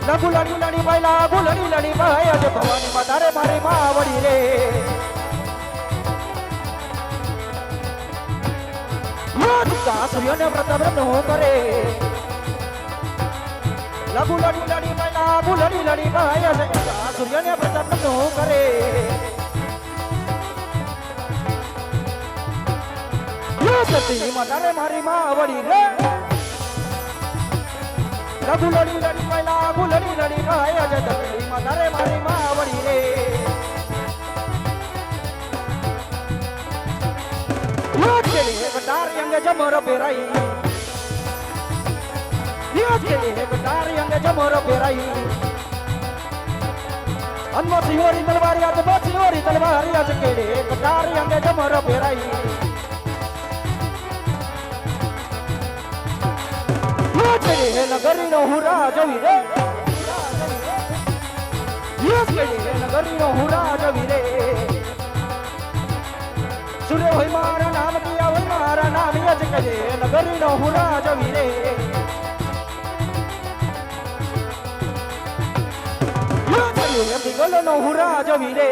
રે ગુલાડી લાડી ભાઈ ગુલાડી લાડી ભાઈ આજે ભવાની માં તારે મારી માં વળી રે સૂર્યને પ્રતાપ નો કરે ગુલાડી લાડી ભાઈ ગુલાડી લાડી ભાઈ આજે સૂર્યને પ્રતાપ નો કરે સતી માં તારે મારી માં વળી રે ગુલાડી લાડી ભાઈ ગુલાડી લાડી ભાઈ આજે સતી માં તારે મારી માં વળી રે डारी अंग जमोर पेराई डारी अंग जमोर पेराई अनमोसियोरी तलवारी आज मोसियोरी तलवारी आज केड़े डारी अंग जमोर पेराई नगरी नो हुरा जवी रे नगरी नो हुरा जवी रे सुरे होई मारा नाम दिया होई मारा नाम यज करे नगरी नो हुरा जवी रे ये बिगल नो हुरा जवी रे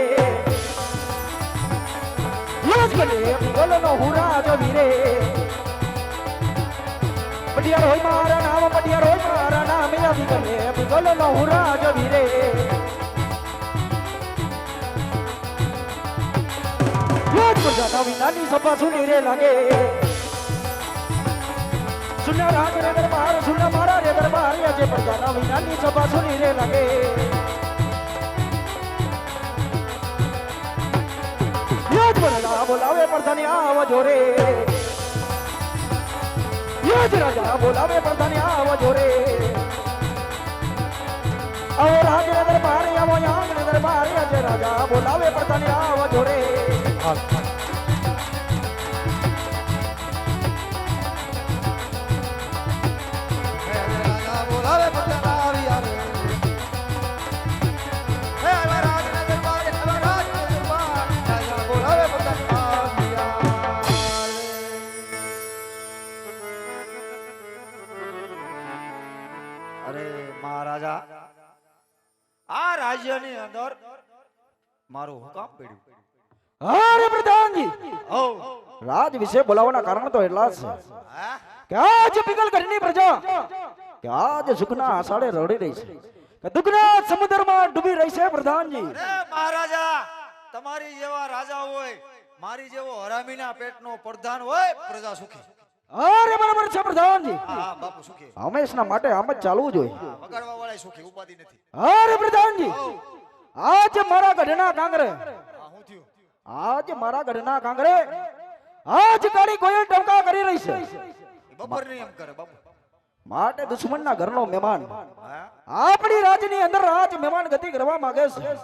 यज करे बिगल नो हुरा जवी रे पटियार होई मारा नाम यज करे बिगल नो हुरा जवी रे जाता विनानी सभा सुनी रे लागे सुना राज रे दरबार सुना मारा रे दरबार अजे पर जाता विनानी सभा सुनी रे लागे याद बरला बोलावे प्रधानी आवजो रे याद राजा बोलावे प्रधानी आवजो रे और राज रे दरबार आवो यांग रे दरबार अजे राजा बोलावे प्रधानी आवजो रे રાજ્યની અંદર મારું હુકામ પડ્યું અરે પ્રધાનજી રાજ વિશે બોલાવવાના કારણ તો એટલા જ છે કે આજ પિગલ ઘરની પ્રજા કે આજ સુખના આષાઢે રડી રહી છે કે દુઃખના સમુદ્રમાં ડૂબી રહી છે પ્રધાનજી અરે મહારાજા તમારી જેવા રાજા હોય મારી જેવો હરામીના પેટનો પ્રધાન હોય પ્રજા સુખી અરે બરાબર છે પ્રધાનજી હા બાપુ સુખી હંમેશના માટે આમ જ ચાલવું જોઈએ વગાડવા વાળા સુખી ઉપાધિ નથી અરે પ્રધાનજી આજ મારા ગઢના કાંગરે હું થયું આજ મારા ગઢના કાંગરે આજ કાળી કોયલ ટંકા કરી રહી છે બપોર ની એમ કરે બાપુ માટે દુશ્મનના ઘરનો મહેમાન આપણી રાજની અંદર રાજ મહેમાન ગતિ કરવા માંગે છે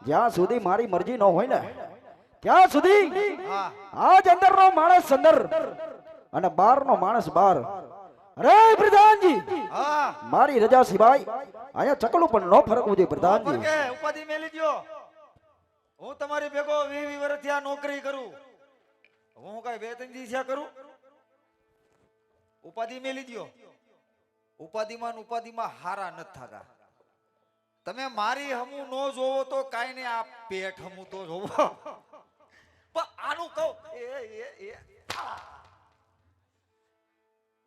જ્યાં સુધી મારી મરજી ન હોય ને ત્યાં સુધી આજ અંદરનો માણસ અંદર અને બહારનો માણસ બહાર અરે પ્રધાનજી મારી રજા સિવાય અહીંયા ચકલું પણ ન ફરકવું જોઈએ પ્રધાનજી ઉપાધિ મેલી દયો હું તમારી ભેગો 20 વર્ષથી આ નોકરી કરું હું કઈ 2-3 દિવસ કરું ઉપાધિ મેલી દયો ઉપાધિમાં હારા ન થતા તમે મારી હમું નો જોવો તો કાઈ ને આ પેટ હમું તો જોવો પણ આનું કહું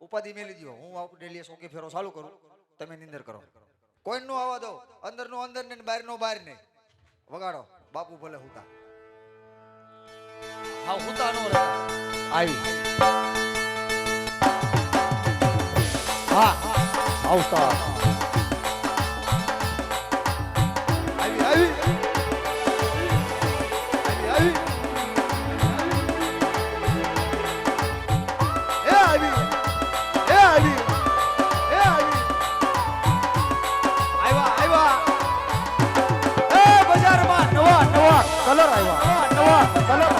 ઉપાધિ મેલી દયો હું ડેલી સોકે ફેરો ચાલુ કરું તમે નિંદર કરો કોઈ નો આવવા દો અંદર નો અંદર ને બહાર નો બહાર ને વગાડો બાપુ ભલે હુતા હા હુતા નો રહે આવી હા આવતા આવી આવી કલર આવ્યા નવા કલર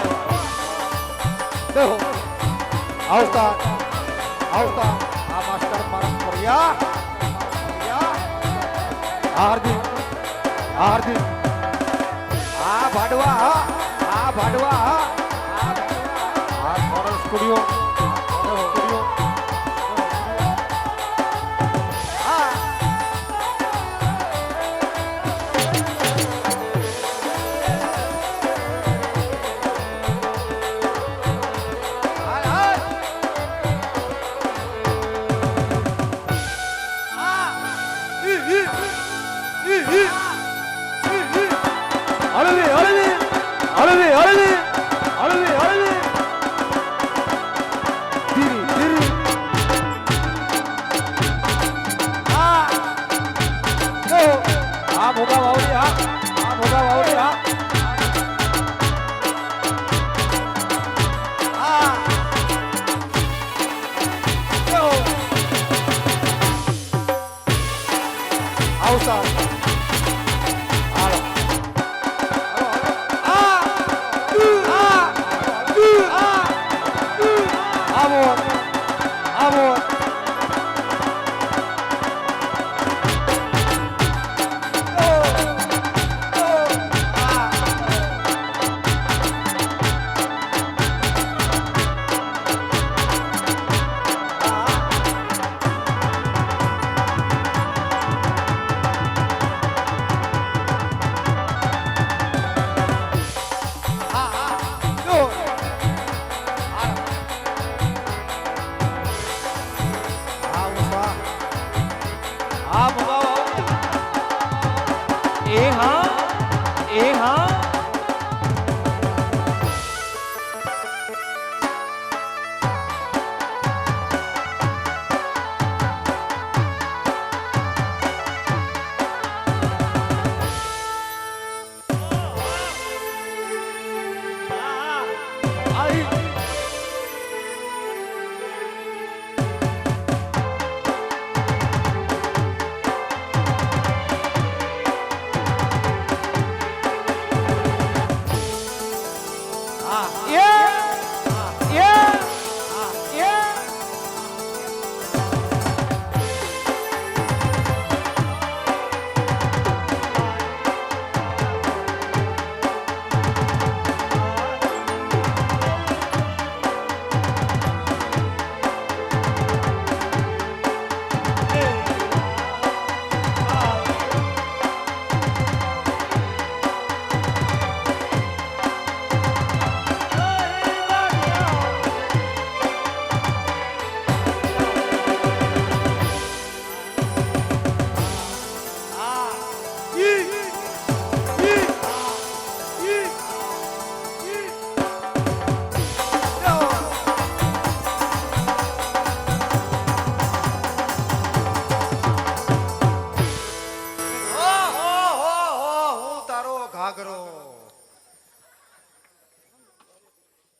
દેખો આવતા આવતા આ માસ્ટર મારા પરિયા હાર્દિક હાર્દિક આ ભાડવા આ સ્ટુડિયો આવતા હાલો આવો આવો એ હા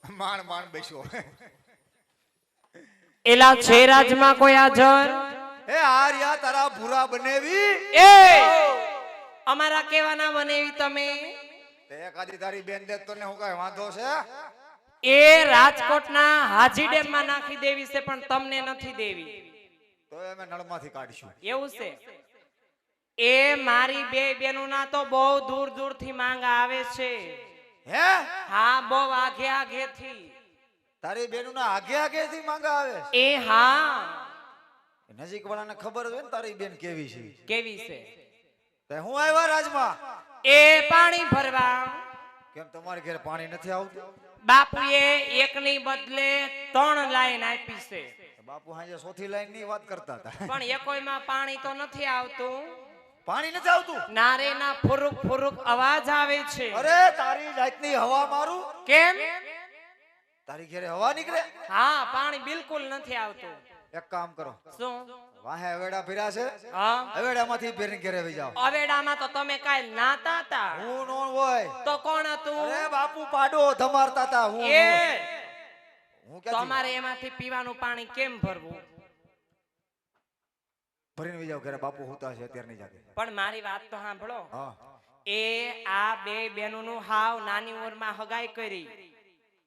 માંડ માંડ બેસ્યો એલા છે રાજમાં કોઈ હાજર એ આર્યા તારા ભૂરા બનેવી એ અમારા કેવાના બનેવી તમે તે એકાદી તારી બેન દે તો ને હું કાઈ વાંધો છે એ રાજકોટના હાજી ડેમ માં નાખી દેવી છે પણ તમને નથી દેવી તો અમે નળમાંથી કાઢશું એવું છે એ મારી બે બેનોના તો બહુ દૂર દૂર થી માંગ આવે છે હે હા બહુ આગે આગે થી તારી બેનોના આગે આગે થી માંગા આવે એ હા નજીક વાળાને ખબર હોય ને તારી બેન કેવી છે કેવી છે તે હું આવ્યા રાજમાં એ પાણી ભરવા કેમ તમારે ઘરે પાણી નથી આવતું બાપુએ એકની બદલે 3 લાઈન આપી છે બાપુ હાજે ચોથી લાઈન ની વાત કરતા હતા પણ એકોયમાં પાણી તો નથી આવતું પાણી નથી આવતું નારે ના ફુરુક ફુરુક અવાજ આવે છે અરે તારી જાતની હવા મારું કેમ તારી ઘરે હવા નીકળે હા પાણી બિલકુલ નથી આવતું એક કામ કરો શું વાહે અવેડા ફર્યા છે હા અવેડામાંથી ફેરીને ઘરે વઈ જાઓ અવેડામાં તો તમે કાઈ નાતા હતા હું નો હોય તો કોણ હતું અરે બાપુ પાડો ધમારતા હતા હું એ હું ક્યાંથી તમારે એમાંથી પીવાનું પાણી કેમ ભરવું ભરીને વઈ જાઓ ઘરે બાપુ હોતા છે અત્યારે નહીં જાગે પણ મારી વાત તો સાંભળો હા એ આ બે બેનોનું હાવ નાની ઉંમરમાં હગાઈ કરી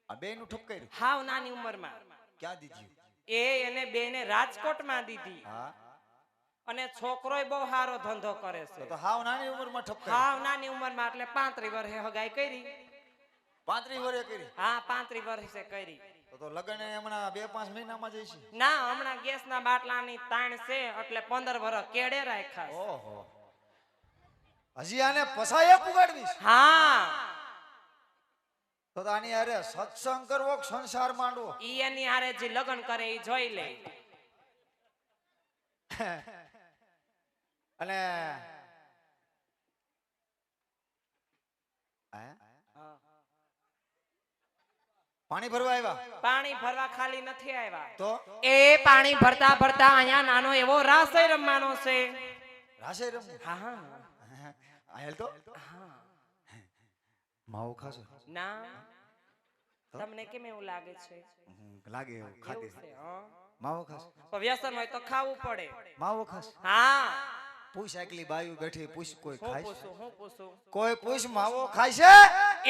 આ બે નું ઠપ કર્યું હાવ નાની ઉંમરમાં ક્યાં દીધી એ એને બેને રાજકોટમાં દીધી હા અને છોકરોય બહુ સારો ધંધો કરે છે તો હાવ નાની ઉંમરમાં ઠપ કર્યું હાવ નાની ઉંમરમાં એટલે 35 વર્ષે હગાઈ કરી 35 વર્ષે કરી હા 35 વર્ષે કરી તો લગન હમણાં 2-5 મહિનામાં જઈશે ના હમણાં ગેસના બાટલાની તાણ છે એટલે 15 વર્ષ કેડે રાખ્યા ઓહો હજી આને પસાય પુગાડવીશ હા તો આની અરે સત્સંગ કરવો કે સંસાર માંડવો ઈ એની હારે જે લગન કરે ઈ જોઈ લે અને પાણી ભરવા આવ્યા પાણી ભરવા ખાલી નથી આવ્યા તો એ પાણી ભરતા ભરતા અહીંયા નાનો એવો રાસય રમવાનો છે રાસે રમવું હા હા આયલ તો માવો ખાશો ના તમને કેમ એવું લાગે છે લાગે એવું ખાતી એવું છે, હં? માવો ખાશો તો વ્યસન હોય તો ખાવું પડે માવો ખાશો હા પૂછ એકલી બાયું બેઠી પૂછ કોઈ હું ખાય છે? પૂછું હું પૂછું કોઈ પૂછ માવો ખાય છે?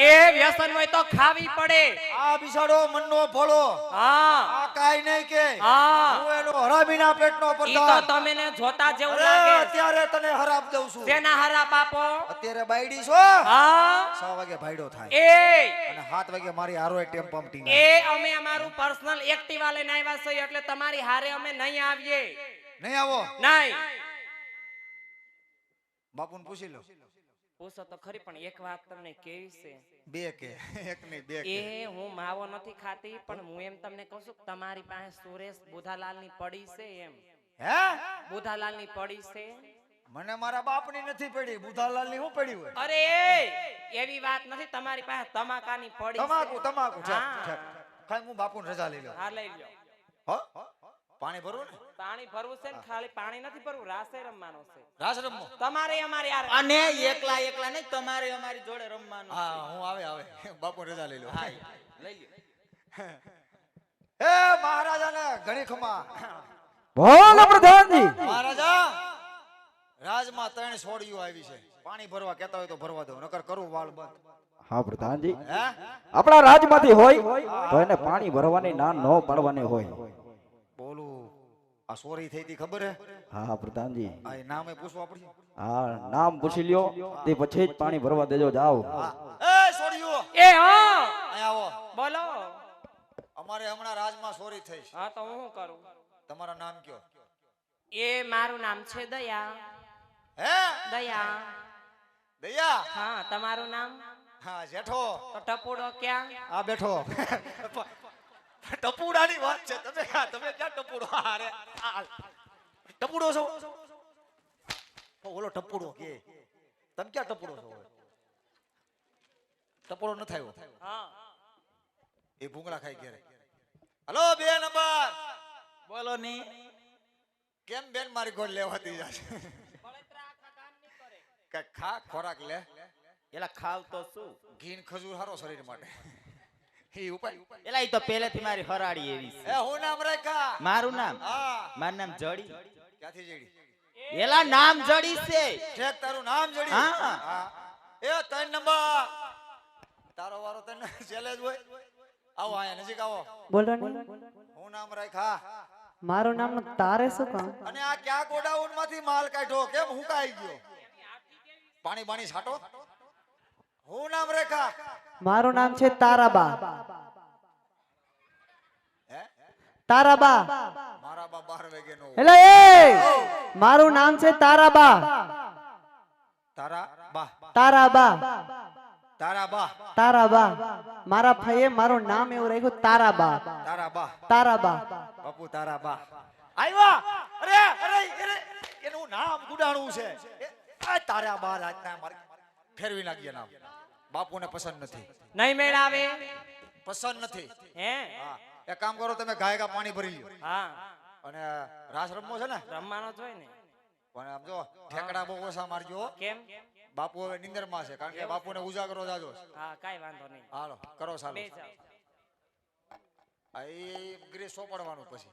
એ વ્યસન હોય તો ખાવી પડે. આ બિસાડો મનનો ભોળો હા આ કાઈ નહીં કે હા હું એનો હરામીના પેટનો ઈ તો પ્રધાન. તમે ને જોતા જેવું અરે, લાગે. અત્યારે તને હરાપ દઉં છું. શેના હારા બાપો? અત્યારે બાયડી છો હા 6 વાગે ભાઈડો થાય એ અને 7 વાગે મારી હારો ટેમ્પમ ટીંગા. એ અમે અમારું પર્સનલ એક્ટિવા લઈને આવ્યા છીએ એટલે તમારી હારે અમે નહીં આવીએ. નહીં આવો નહીં બાપુને પૂછી લો. પૂછો તો ખરી પણ એક વાત તમને કેવી છે બે કે એક નહીં બે કે. એ હું માવો નથી ખાતી પણ હું એમ તમને કહું છું કે તમારી પાસે સુરેશ બુધાલાલની પડી છે એમ. હે બુધાલાલની પડી છે. મને મારા બાપની નથી પડી, બુધાલાલની હું પડી હોય? અરે એવી વાત નથી, તમારી પાસે તમાકાની પડી છે. તમાકુ તમાકુ છે હા. છે. ખાઈ હું બાપુને રજા લઈ લો. હા લઈ લ્યો. હો પાણી ભરવું ને? પાણી ભરવું છે ને ખાલી પાણી નથી ભરવું, રાસે રમવાનું છે. રાસ રમવો? તમારે અમારે યાર અને એકલા એકલા નહીં, તમારે અમારી જોડે રમવાનું હા હું આવે બાપુ રજા લઈ લો. લઈ લ્યો. હે મહારાજાને ઘણી ખમા. બોલો પ્રધાનજી. મહારાજા રાજમાં 3 છોડીઓ આવી છે. પાણી ભરવા કહેતા હોય તો ભરવા દો, નકર કરું વાળ બંધ. હા પ્રધાનજી, હે આપણા રાજમાંથી હોય તો એને પાણી ભરવાની ના ન પાડવાની હોય. બોલું આ સોરી થઈ હતી ખબર હે? હા પ્રધાનજી, આ એ નામે પૂછવા પડશે. હા નામ પૂછી લ્યો તે પછી જ પાણી ભરવા દેજો. જાઓ. એ છોડીઓ એ હા અહીંયા આવો. બોલો. અમારે હમણાં રાજમાં સોરી થઈ છે. હા તો હું શું કરું? તમારા નામ કયો? એ મારું નામ છે દયા. હે દયા. દયા? હા તમારું નામ? હા જેઠો. તો ટપુડો ક્યાં? આ બેઠો. ટપુડાની વાત છે. તમે ક્યાં ટપુડો? અરે ટપુડો છો? ઓલો ટપુડો કે તમે ક્યાં ટપુડો છો? ટપુડો ન થયો. હા એ ભૂંગળા ખાઈ ઘેરે. Hello 2 number. બોલો ની. કેમ બેન મારી ગોળ લેવાતી જાય? કે ખા ખોરાક લે. એલા ખાવ તો શું? ઘી ને ખજૂર હારો શરીર માટે. ઈ ઉપાય. એલા ઈ તો પહેલેથી મારી હરાડી એવી છે. એ હું નામ રાખ્યા? મારું નામ? હા. મારું નામ જડી. ક્યાંથી જેડી? એલા નામ જડી છે. ઠેક તારું નામ જડી? હા. હા. એ 3 નંબર. તારો વારો તને ચેલેન્જ હોય. આવો આયા નજીક આવો. બોલો ને. હું નામ રાખ્યા? મારું નામ તારે શું કામ? અને આ ક્યાં ગોડાઉન માંથી માલ કાઢ્યો? કેમ હુકાઈ ગયો? પાણી બાણી છાટો. હું નામ રાખ્યા? મારું નામ છે તારાબા. હે તારાબા. મારા બા 12 વાગે નો. એટલે એ મારું નામ છે તારાબા. તારા બા. તારાબા. તારા બા. તારાબા. મારા ભાઈએ મારું નામ એવું રાખ્યું તારાબા. તારા બા. તારાબા. બાપુ તારા બા આવ્યા. અરે અરે અરે એનું નામ ગુડાણું છે. આ તારા બા રાજના માર ફેરવી નાખીએ નામ. બાપુને પસંદ નથી. નહીં મેળ આવે. પસંદ નથી. હે હા એક કામ કરો, તમે ગાયકા પાણી ભરી લ્યો હા અને રાસ રમવો છે ને રમવાનો જ હોય ને. પણ આમ જો ઠેકડા બહુ ઓછા મારજો. કેમ? બાપુ હવે નિંદરમાં છે, કારણ કે બાપુને ઉજાગરો જાજો છે. હા કાઈ વાંધો નહીં. હાલો કરો ચાલો. બે જાઓ. આ એ ગ્રેસ સોપડવાનું પછી